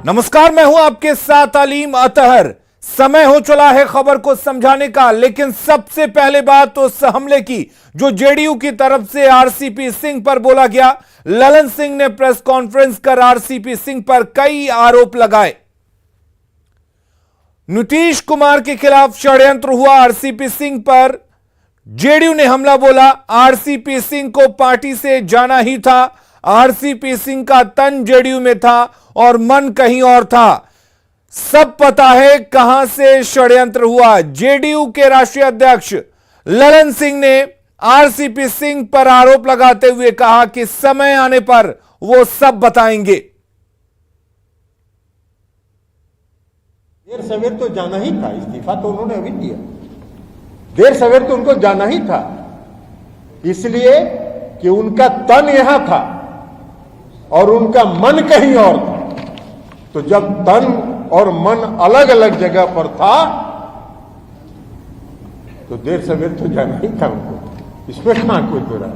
नमस्कार, मैं हूं आपके साथ अलीम अतहर। समय हो चला है खबर को समझाने का, लेकिन सबसे पहले बात उस हमले की जो जेडीयू की तरफ से आरसीपी सिंह पर बोला गया। ललन सिंह ने प्रेस कॉन्फ्रेंस कर आरसीपी सिंह पर कई आरोप लगाए। नीतीश कुमार के खिलाफ षड्यंत्र हुआ, आरसीपी सिंह पर जेडीयू ने हमला बोला। आरसीपी सिंह को पार्टी से जाना ही था। आरसीपी सिंह का तन जेडीयू में था और मन कहीं और था। सब पता है कहां से षड्यंत्र हुआ। जेडीयू के राष्ट्रीय अध्यक्ष ललन सिंह ने आरसीपी सिंह पर आरोप लगाते हुए कहा कि समय आने पर वो सब बताएंगे। देर सवेर तो जाना ही था, इस्तीफा तो उन्होंने अभी दिया। देर सवेर तो उनको जाना ही था, इसलिए कि उनका तन यहां था और उनका मन कहीं और था। तो जब तन और मन अलग अलग जगह पर था तो देर सवेर तो जाना ही था उनको, इसमें कहां कोई दो राय।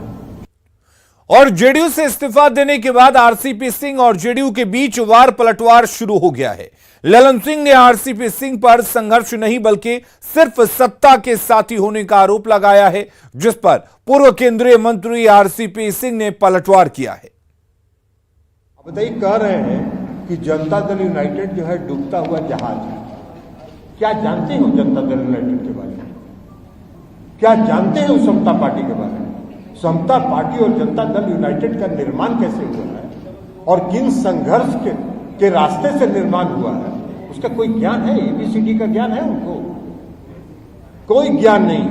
और जेडीयू से इस्तीफा देने के बाद आरसीपी सिंह और जेडीयू के बीच वार पलटवार शुरू हो गया है। ललन सिंह ने आरसीपी सिंह पर संघर्ष नहीं बल्कि सिर्फ सत्ता के साथी होने का आरोप लगाया है, जिस पर पूर्व केंद्रीय मंत्री आरसीपी सिंह ने पलटवार किया है। बताइए, कह रहे हैं कि जनता दल यूनाइटेड जो है डूबता हुआ जहाज है। क्या जानते हो जनता दल यूनाइटेड के बारे में? क्या जानते हो समता पार्टी के बारे में? समता पार्टी और जनता दल यूनाइटेड का निर्माण कैसे हुआ है और किन संघर्ष के रास्ते से निर्माण हुआ है, उसका कोई ज्ञान है? एबीसीडी का ज्ञान है उनको? कोई ज्ञान नहीं,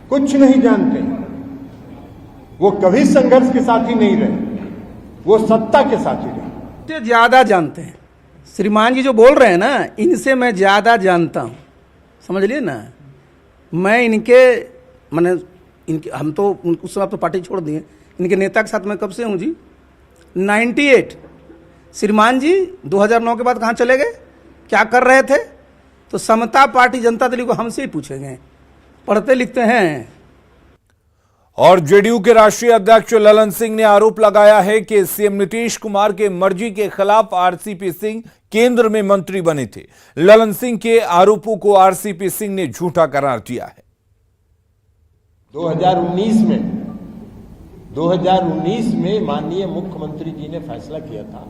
कुछ नहीं जानते। वो कभी संघर्ष के साथी नहीं रहे, वो सत्ता के साथी रहे। ज्यादा जानते हैं श्रीमान जी जो बोल रहे हैं ना, इनसे मैं ज्यादा जानता हूं, समझ लिए ना। मैं इनके हम तो उस समय तो पार्टी छोड़ दिए, इनके नेता के साथ मैं कब से हूं जी? 98। श्रीमान जी 2009 के बाद कहां चले गए, क्या कर रहे थे? तो समता पार्टी जनता दल को हमसे ही पूछेंगे, पढ़ते लिखते हैं। और जेडीयू के राष्ट्रीय अध्यक्ष ललन सिंह ने आरोप लगाया है कि सीएम नीतीश कुमार के मर्जी के खिलाफ आरसीपी सिंह केंद्र में मंत्री बने थे। ललन सिंह के आरोपों को आरसीपी सिंह ने झूठा करार दिया है। 2019 में माननीय मुख्यमंत्री जी ने फैसला किया था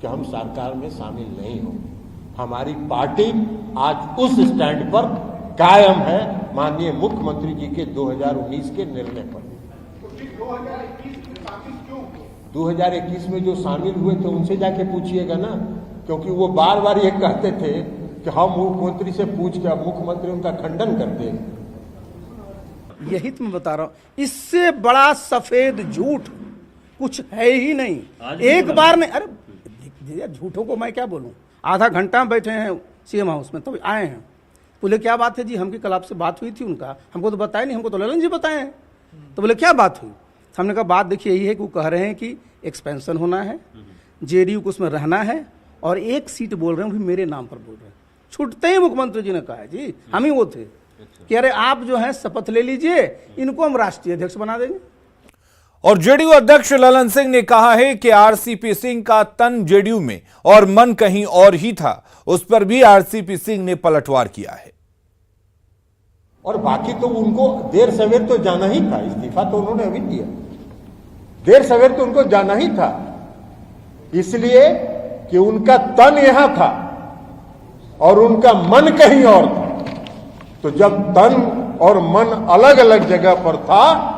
कि हम सरकार में शामिल नहीं होंगे। हमारी पार्टी आज उस स्टैंड पर कायम है, माननीय मुख्यमंत्री जी के 2019 के निर्णय पर। 2021 में जो शामिल हुए थे उनसे जाके पूछिएगा ना, क्योंकि वो बार बार ये कहते थे कि हम मुख्यमंत्री से पूछ के, अब मुख्यमंत्री उनका खंडन करते हैं। यही तो मैं बता रहा हूं, इससे बड़ा सफेद झूठ कुछ है ही नहीं। एक बार नहीं, अरे झूठों को मैं क्या बोलूं। आधा घंटा बैठे हैं सीएम हाउस में, तब आए हैं, बोले क्या बात है जी? हमकी कल आपसे बात हुई थी, उनका हमको तो बताया नहीं, हमको तो ललन जी बताए हैं। तो बोले क्या बात हुई? हमने कहा बात देखिए यही है कि वो कह रहे हैं कि एक्सपेंशन होना है, जेडीयू को उसमें रहना है, और एक सीट बोल रहे हैं, भी मेरे नाम पर बोल रहे हैं। छूटते ही मुख्यमंत्री जी ने कहा जी, हम ही वो थे कि अरे आप जो है शपथ ले लीजिए, इनको हम राष्ट्रीय अध्यक्ष बना देंगे। और जेडीयू अध्यक्ष ललन सिंह ने कहा है कि आरसीपी सिंह का तन जेडीयू में और मन कहीं और ही था। उस पर भी आरसीपी सिंह ने पलटवार किया है। और बाकी तो उनको देर सवेर तो जाना ही था, इस्तीफा तो उन्होंने अभी दिया। देर सवेर तो उनको जाना ही था, इसलिए कि उनका तन यहां था और उनका मन कहीं और था। तो जब तन और मन अलग अलग जगह पर था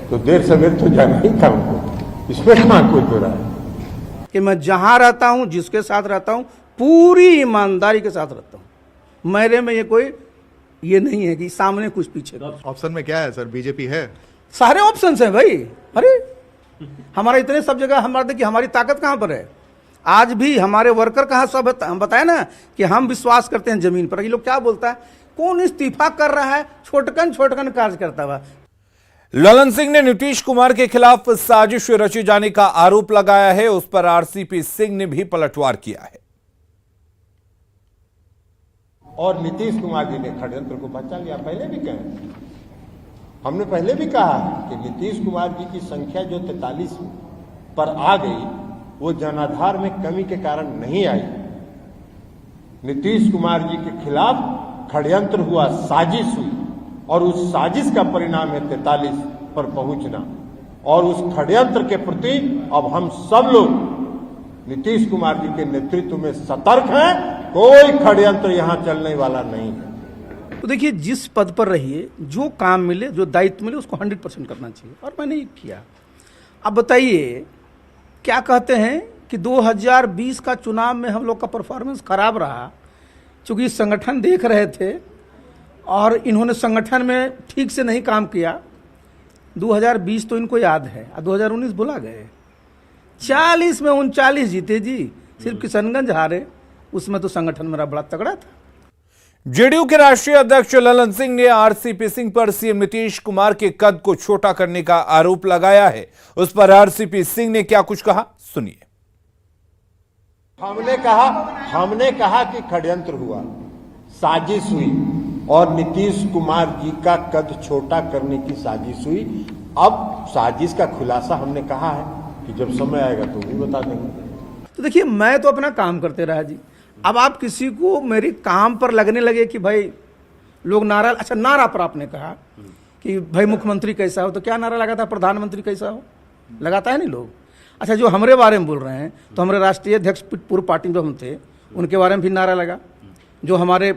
तो देर सवेर तो जाना ही था उनको, इसमें कहां कोई दो राय। कि मैं जहां रहता हूं, जिसके साथ रहता हूं, पूरी ईमानदारी के साथ रहता हूं। मेरे में ये कोई ये नहीं है कि सामने कुछ पीछे कुछ। ऑप्शन में क्या है सर? बीजेपी है, सारे ऑप्शंस हैं भाई। अरे हमारा इतने सब जगह, हमारा देखिए हमारी ताकत कहां पर है। आज भी हमारे वर्कर कहां सब है। हम बताए ना कि हम विश्वास करते हैं जमीन पर। ये लोग क्या बोलता है, कौन इस्तीफा कर रहा है, छोटकन कार्य करता हुआ। ललन सिंह ने नीतीश कुमार के खिलाफ साजिश रचे जाने का आरोप लगाया है। उस पर आरसीपी सिंह ने भी पलटवार किया है। और नीतीश कुमार जी ने षड्यंत्र को बचा लिया। पहले भी कहे, हमने पहले भी कहा कि नीतीश कुमार जी की संख्या जो 43 पर आ गई, वो जनाधार में कमी के कारण नहीं आई। नीतीश कुमार जी के खिलाफ षड्यंत्र हुआ, साजिश हुई और उस साजिश का परिणाम है 43 पर पहुंचना। और उस षड्यंत्र के प्रति अब हम सब लोग नीतीश कुमार जी के नेतृत्व में सतर्क हैं। कोई षड्यंत्र यहां चलने वाला नहीं है। तो देखिए, जिस पद पर रहिए, जो काम मिले, जो दायित्व मिले, उसको 100% करना चाहिए, और मैंने ये किया। अब बताइए, क्या कहते हैं कि 2020 का चुनाव में हम लोग का परफॉर्मेंस खराब रहा, क्योंकि संगठन देख रहे थे और इन्होंने संगठन में ठीक से नहीं काम किया। 2020 तो इनको याद है, 2019 भुला गए। 40 में 39 जीते जी, सिर्फ किशनगंज हारे, उसमें तो संगठन मेरा बड़ा तगड़ा था। जेडीयू के राष्ट्रीय अध्यक्ष ललन सिंह ने आरसीपी सिंह पर सीएम नीतीश कुमार के कद को छोटा करने का आरोप लगाया है। उस पर आरसीपी सिंह ने क्या कुछ कहा, सुनिए। हमने कहा कि षड्यंत्र हुआ, साजिश हुई और नीतीश कुमार जी का कद छोटा करने की साजिश हुई। अब साजिश का खुलासा हमने कहा है कि जब समय आएगा तो भी बता देंगे। तो देखिए, मैं तो अपना काम करते रहा जी। अब आप किसी को मेरे काम पर लगने लगे कि भाई लोग नारा, अच्छा नारा पर आपने कहा कि भाई मुख्यमंत्री कैसा हो, तो क्या नारा लगा था? प्रधानमंत्री कैसा हो, लगाता है नहीं लोग। अच्छा, जो हमारे बारे में बोल रहे हैं, तो हमारे राष्ट्रीय अध्यक्ष पूर्व पार्टी में जो हम थे, उनके बारे में भी नारा लगा। जो हमारे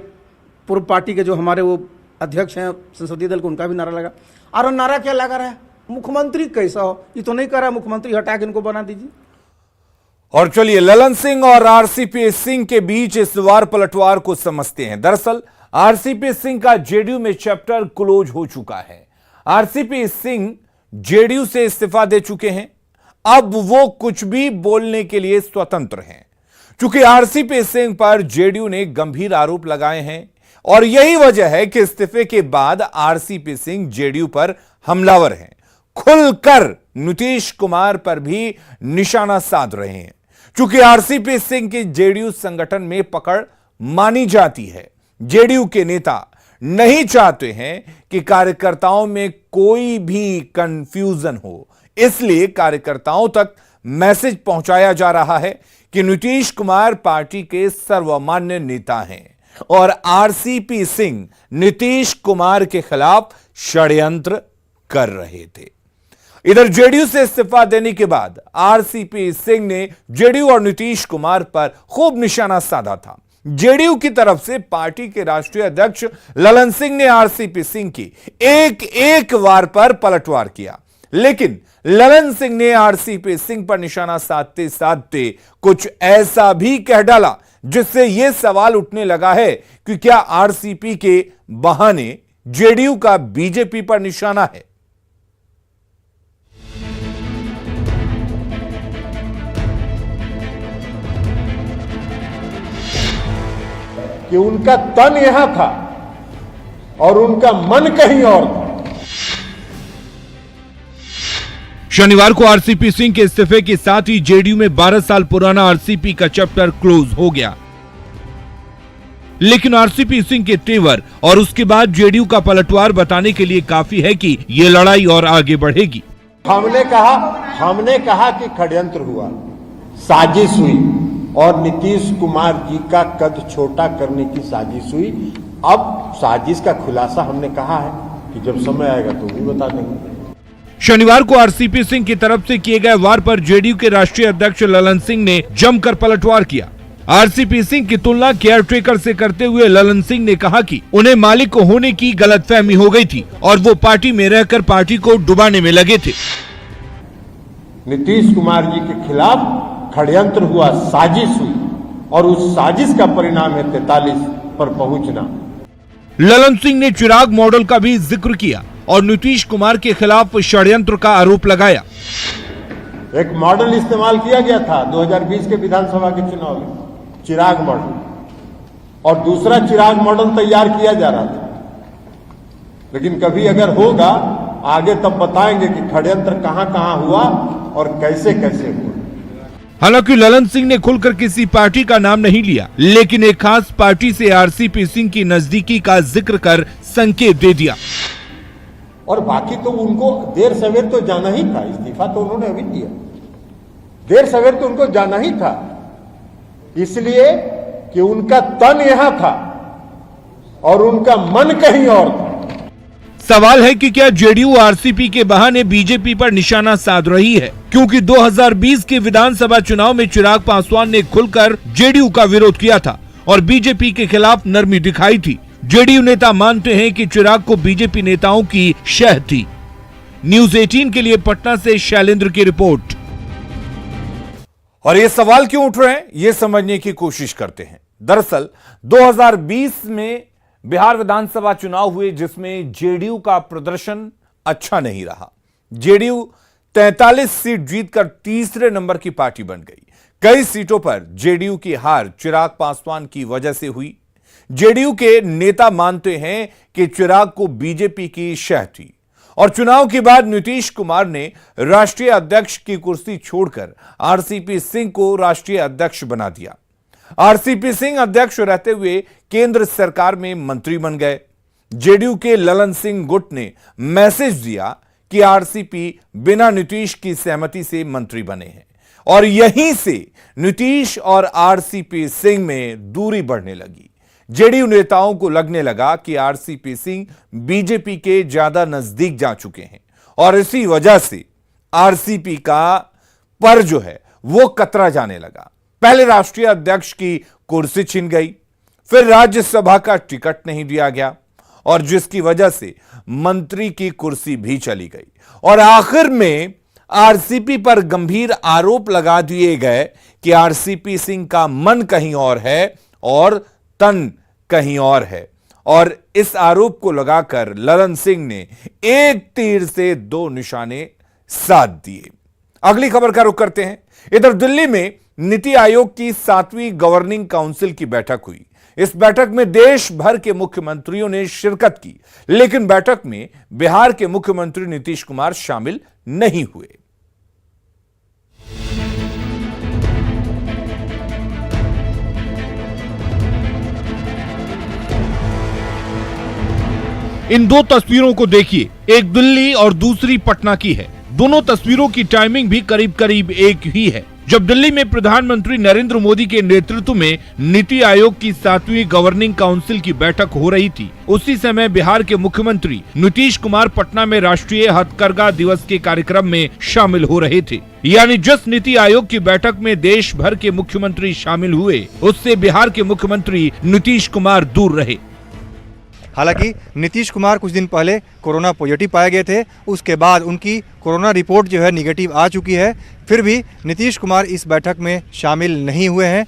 पूर्व पार्टी के जो हमारे वो अध्यक्ष हैं संसदीय दल को, उनका भी नारा लगा। और नारा क्या लगा रहा है? मुख्यमंत्री कैसा हो। ये तो नहीं कर रहा, मुख्यमंत्री हटा के इनको बना दीजिए। और चलिए, ललन सिंह और आरसीपी सिंह के बीच इस वार पलटवार को समझते हैं। दरअसल आरसीपी सिंह का जेडीयू में चैप्टर क्लोज हो चुका है। आरसीपी सिंह जेडीयू से इस्तीफा दे चुके हैं। अब वो कुछ भी बोलने के लिए स्वतंत्र हैं। चूंकि आरसीपी सिंह पर जेडीयू ने गंभीर आरोप लगाए हैं और यही वजह है कि इस्तीफे के बाद आरसीपी सिंह जेडीयू पर हमलावर हैं। खुलकर नीतीश कुमार पर भी निशाना साध रहे हैं। चूंकि आरसीपी सिंह की जेडीयू संगठन में पकड़ मानी जाती है। जेडीयू के नेता नहीं चाहते हैं कि कार्यकर्ताओं में कोई भी कंफ्यूजन हो, इसलिए कार्यकर्ताओं तक मैसेज पहुंचाया जा रहा है कि नीतीश कुमार पार्टी के सर्वमान्य नेता हैं और आरसीपी सिंह नीतीश कुमार के खिलाफ षड्यंत्र कर रहे थे। इधर जेडीयू से इस्तीफा देने के बाद आरसीपी सिंह ने जेडीयू और नीतीश कुमार पर खूब निशाना साधा था। जेडीयू की तरफ से पार्टी के राष्ट्रीय अध्यक्ष ललन सिंह ने आरसीपी सिंह की एक वार पर पलटवार किया, लेकिन ललन सिंह ने आरसीपी सिंह पर निशाना साधते साधते कुछ ऐसा भी कह डाला जिससे यह सवाल उठने लगा है कि क्या आरसीपी के बहाने जेडीयू का बीजेपी पर निशाना है। कि उनका तन यहां था और उनका मन कहीं और था। शनिवार को आरसीपी सिंह के इस्तीफे के साथ ही जेडीयू में 12 साल पुराना आरसीपी का चैप्टर क्लोज हो गया। लेकिन आरसीपी सिंह के तेवर और उसके बाद जेडीयू का पलटवार बताने के लिए काफी है कि ये लड़ाई और आगे बढ़ेगी। हमने कहा कि षड्यंत्र हुआ, साजिश हुई और नीतीश कुमार जी का कद छोटा करने की साजिश हुई। अब साजिश का खुलासा हमने कहा है कि जब समय आएगा तो भी बता देंगे। शनिवार को आरसीपी सिंह की तरफ से किए गए वार पर जेडीयू के राष्ट्रीय अध्यक्ष ललन सिंह ने जमकर पलटवार किया। आरसीपी सिंह की तुलना केयरटेकर से करते हुए ललन सिंह ने कहा कि उन्हें मालिक होने की गलतफहमी हो गई थी और वो पार्टी में रहकर पार्टी को डुबाने में लगे थे। नीतीश कुमार जी के खिलाफ षड्यंत्र हुआ, साजिश हुई और उस साजिश का परिणाम है 43 पर पहुंचना। ललन सिंह ने चिराग मॉडल का भी जिक्र किया और नीतीश कुमार के खिलाफ षड्यंत्र का आरोप लगाया। एक मॉडल इस्तेमाल किया गया था 2020 के विधानसभा के चुनाव में, चिराग मॉडल, और दूसरा चिराग मॉडल तैयार किया जा रहा था। लेकिन कभी अगर होगा आगे तब बताएंगे कि षड्यंत्र कहां हुआ और कैसे हुआ। हालांकि ललन सिंह ने खुलकर किसी पार्टी का नाम नहीं लिया, लेकिन एक खास पार्टी से आरसीपी सिंह की नजदीकी का जिक्र कर संकेत दे दिया। और बाकी तो उनको देर सवेर तो जाना ही था, इस्तीफा तो उन्होंने अभी दिया। देर सवेर तो उनको जाना ही था, इसलिए कि उनका तन यहां था और उनका मन कहीं और था। सवाल है कि क्या जेडीयू आरसीपी के बहाने बीजेपी पर निशाना साध रही है, क्योंकि 2020 के विधानसभा चुनाव में चिराग पासवान ने खुलकर जेडीयू का विरोध किया था और बीजेपी के खिलाफ नरमी दिखाई थी। जेडीयू नेता मानते हैं कि चिराग को बीजेपी नेताओं की शह थी। न्यूज 18 के लिए पटना से शैलेंद्र की रिपोर्ट। और ये सवाल क्यों उठ रहे हैं, ये समझने की कोशिश करते हैं। दरअसल 2020 में बिहार विधानसभा चुनाव हुए जिसमें जेडीयू का प्रदर्शन अच्छा नहीं रहा। जेडीयू 43 सीट जीतकर तीसरे नंबर की पार्टी बन गई। कई सीटों पर जेडीयू की हार चिराग पासवान की वजह से हुई। जेडीयू के नेता मानते हैं कि चिराग को बीजेपी की शह थी और चुनाव के बाद नीतीश कुमार ने राष्ट्रीय अध्यक्ष की कुर्सी छोड़कर आरसीपी सिंह को राष्ट्रीय अध्यक्ष बना दिया। आरसीपी सिंह अध्यक्ष रहते हुए केंद्र सरकार में मंत्री बन गए। जेडीयू के ललन सिंह गुट ने मैसेज दिया कि आरसीपी बिना नीतीश की सहमति से मंत्री बने हैं और यहीं से नीतीश और आरसीपी सिंह में दूरी बढ़ने लगी। जेडीयू नेताओं को लगने लगा कि आरसीपी सिंह बीजेपी के ज्यादा नजदीक जा चुके हैं और इसी वजह से आरसीपी का पर जो है वो कतरा जाने लगा। पहले राष्ट्रीय अध्यक्ष की कुर्सी छिन गई, फिर राज्यसभा का टिकट नहीं दिया गया और जिसकी वजह से मंत्री की कुर्सी भी चली गई और आखिर में आरसीपी पर गंभीर आरोप लगा दिए गए कि आरसीपी सिंह का मन कहीं और है और तन कहीं और है। और इस आरोप को लगाकर ललन सिंह ने एक तीर से दो निशाने साध दिए। अगली खबर का रुख करते हैं। इधर दिल्ली में नीति आयोग की 7वीं गवर्निंग काउंसिल की बैठक हुई। इस बैठक में देश भर के मुख्यमंत्रियों ने शिरकत की, लेकिन बैठक में बिहार के मुख्यमंत्री नीतीश कुमार शामिल नहीं हुए। इन दो तस्वीरों को देखिए, एक दिल्ली और दूसरी पटना की है। दोनों तस्वीरों की टाइमिंग भी करीब करीब एक ही है। जब दिल्ली में प्रधानमंत्री नरेंद्र मोदी के नेतृत्व में नीति आयोग की 7वीं गवर्निंग काउंसिल की बैठक हो रही थी, उसी समय बिहार के मुख्यमंत्री नीतीश कुमार पटना में राष्ट्रीय हथकरघा दिवस के कार्यक्रम में शामिल हो रहे थे। यानी जिस नीति आयोग की बैठक में देश भर के मुख्यमंत्री शामिल हुए, उससे बिहार के मुख्यमंत्री नीतीश कुमार दूर रहे। हालांकि नीतीश कुमार कुछ दिन पहले कोरोना पॉजिटिव पाए गए थे, उसके बाद उनकी कोरोना रिपोर्ट जो है निगेटिव आ चुकी है, फिर भी नीतीश कुमार इस बैठक में शामिल नहीं हुए हैं।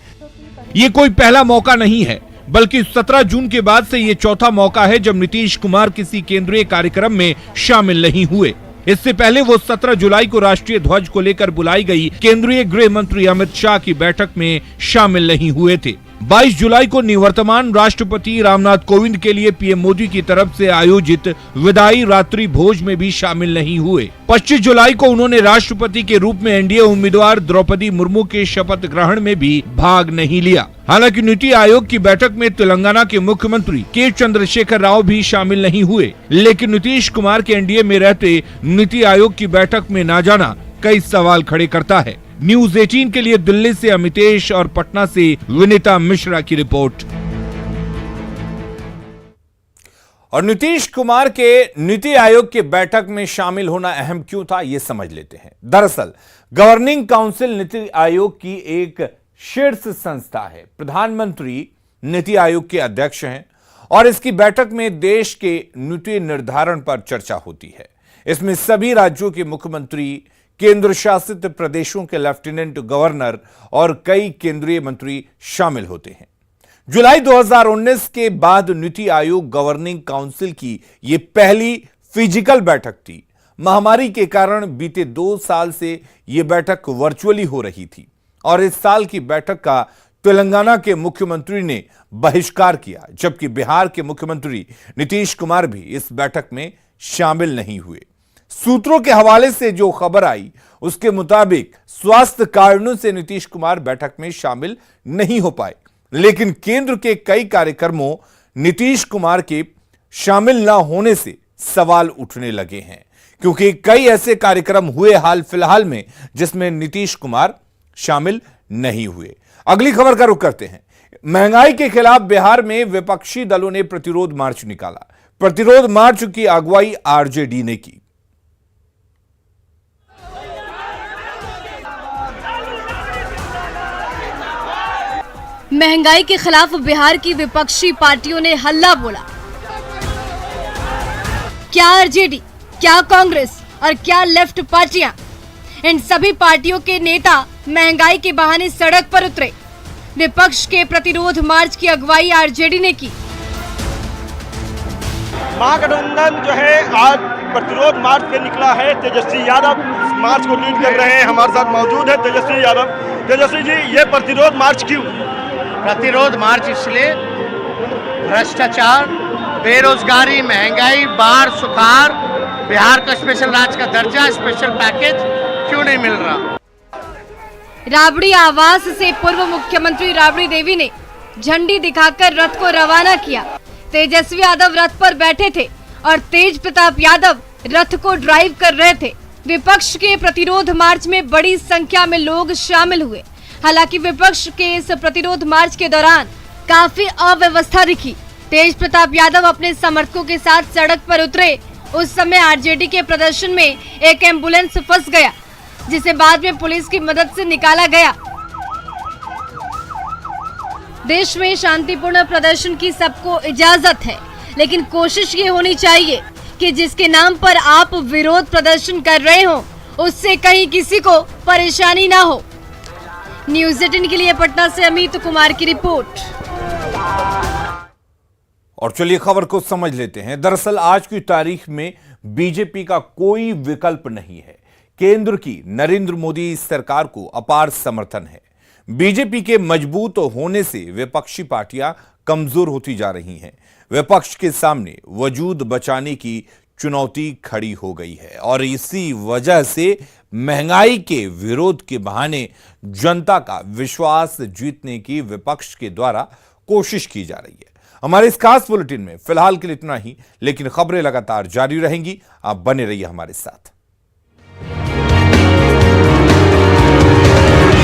ये कोई पहला मौका नहीं है, बल्कि 17 जून के बाद से ये चौथा मौका है जब नीतीश कुमार किसी केंद्रीय कार्यक्रम में शामिल नहीं हुए। इससे पहले वो 17 जुलाई को राष्ट्रीय ध्वज को लेकर बुलाई गई केंद्रीय गृह मंत्री अमित शाह की बैठक में शामिल नहीं हुए थे। 22 जुलाई को निवर्तमान राष्ट्रपति रामनाथ कोविंद के लिए पीएम मोदी की तरफ से आयोजित विदाई रात्रि भोज में भी शामिल नहीं हुए। 25 जुलाई को उन्होंने राष्ट्रपति के रूप में एनडीए उम्मीदवार द्रौपदी मुर्मू के शपथ ग्रहण में भी भाग नहीं लिया। हालांकि नीति आयोग की बैठक में तेलंगाना के मुख्यमंत्री के चंद्रशेखर राव भी शामिल नहीं हुए, लेकिन नीतीश कुमार के एनडीए में रहते नीति आयोग की बैठक में न जाना कई सवाल खड़े करता है। न्यूज 18 के लिए दिल्ली से अमितेश और पटना से विनीता मिश्रा की रिपोर्ट। और नीतीश कुमार के नीति आयोग की बैठक में शामिल होना अहम क्यों था, यह समझ लेते हैं। दरअसल गवर्निंग काउंसिल नीति आयोग की एक शीर्ष संस्था है। प्रधानमंत्री नीति आयोग के अध्यक्ष हैं और इसकी बैठक में देश के नीति निर्धारण पर चर्चा होती है। इसमें सभी राज्यों के मुख्यमंत्री, केंद्र शासित प्रदेशों के लेफ्टिनेंट गवर्नर और कई केंद्रीय मंत्री शामिल होते हैं। जुलाई 2019 के बाद नीति आयोग गवर्निंग काउंसिल की यह पहली फिजिकल बैठक थी। महामारी के कारण बीते 2 साल से यह बैठक वर्चुअली हो रही थी और इस साल की बैठक का तेलंगाना के मुख्यमंत्री ने बहिष्कार किया, जबकि बिहार के मुख्यमंत्री नीतीश कुमार भी इस बैठक में शामिल नहीं हुए। सूत्रों के हवाले से जो खबर आई उसके मुताबिक स्वास्थ्य कारणों से नीतीश कुमार बैठक में शामिल नहीं हो पाए, लेकिन केंद्र के कई कार्यक्रमों नीतीश कुमार के शामिल न होने से सवाल उठने लगे हैं, क्योंकि कई ऐसे कार्यक्रम हुए हाल फिलहाल में जिसमें नीतीश कुमार शामिल नहीं हुए। अगली खबर का रुख करते हैं। महंगाई के खिलाफ बिहार में विपक्षी दलों ने प्रतिरोध मार्च निकाला। प्रतिरोध मार्च की अगुवाई आरजेडी ने की। महंगाई के खिलाफ बिहार की विपक्षी पार्टियों ने हल्ला बोला। क्या आरजेडी, क्या कांग्रेस और क्या लेफ्ट पार्टियां, इन सभी पार्टियों के नेता महंगाई के बहाने सड़क पर उतरे। विपक्ष के प्रतिरोध मार्च की अगुवाई आरजेडी ने की। महागठबंधन जो है आज प्रतिरोध मार्च पे निकला है। तेजस्वी यादव इस मार्च को लीड कर रहे हैं। हमारे साथ मौजूद है तेजस्वी यादव। तेजस्वी जी, ये प्रतिरोध मार्च क्यों? प्रतिरोध मार्च इसलिए भ्रष्टाचार, बेरोजगारी, महंगाई, बाढ़, सुखाड़, बिहार का स्पेशल राज्य का दर्जा, स्पेशल पैकेज क्यों नहीं मिल रहा। राबड़ी आवास से पूर्व मुख्यमंत्री राबड़ी देवी ने झंडी दिखाकर रथ को रवाना किया। तेजस्वी यादव रथ पर बैठे थे और तेज प्रताप यादव रथ को ड्राइव कर रहे थे। विपक्ष के प्रतिरोध मार्च में बड़ी संख्या में लोग शामिल हुए। हालांकि विपक्ष के इस प्रतिरोध मार्च के दौरान काफी अव्यवस्था दिखी। तेज प्रताप यादव अपने समर्थकों के साथ सड़क पर उतरे। उस समय आरजेडी के प्रदर्शन में एक एम्बुलेंस फंस गया, जिसे बाद में पुलिस की मदद से निकाला गया। देश में शांतिपूर्ण प्रदर्शन की सबको इजाजत है, लेकिन कोशिश ये होनी चाहिए कि जिसके नाम पर आप विरोध प्रदर्शन कर रहे हो, उससे कहीं किसी को परेशानी ना हो। न्यूज़ 18 के लिए पटना से अमित कुमार की रिपोर्ट। और चलिए खबर को समझ लेते हैं। दरअसल आज की तारीख में बीजेपी का कोई विकल्प नहीं है। केंद्र की नरेंद्र मोदी सरकार को अपार समर्थन है। बीजेपी के मजबूत होने से विपक्षी पार्टियां कमजोर होती जा रही हैं। विपक्ष के सामने वजूद बचाने की चुनौती खड़ी हो गई है और इसी वजह से महंगाई के विरोध के बहाने जनता का विश्वास जीतने की विपक्ष के द्वारा कोशिश की जा रही है। हमारे इस खास बुलेटिन में फिलहाल के लिए इतना ही, लेकिन खबरें लगातार जारी रहेंगी। आप बने रहिए हमारे साथ।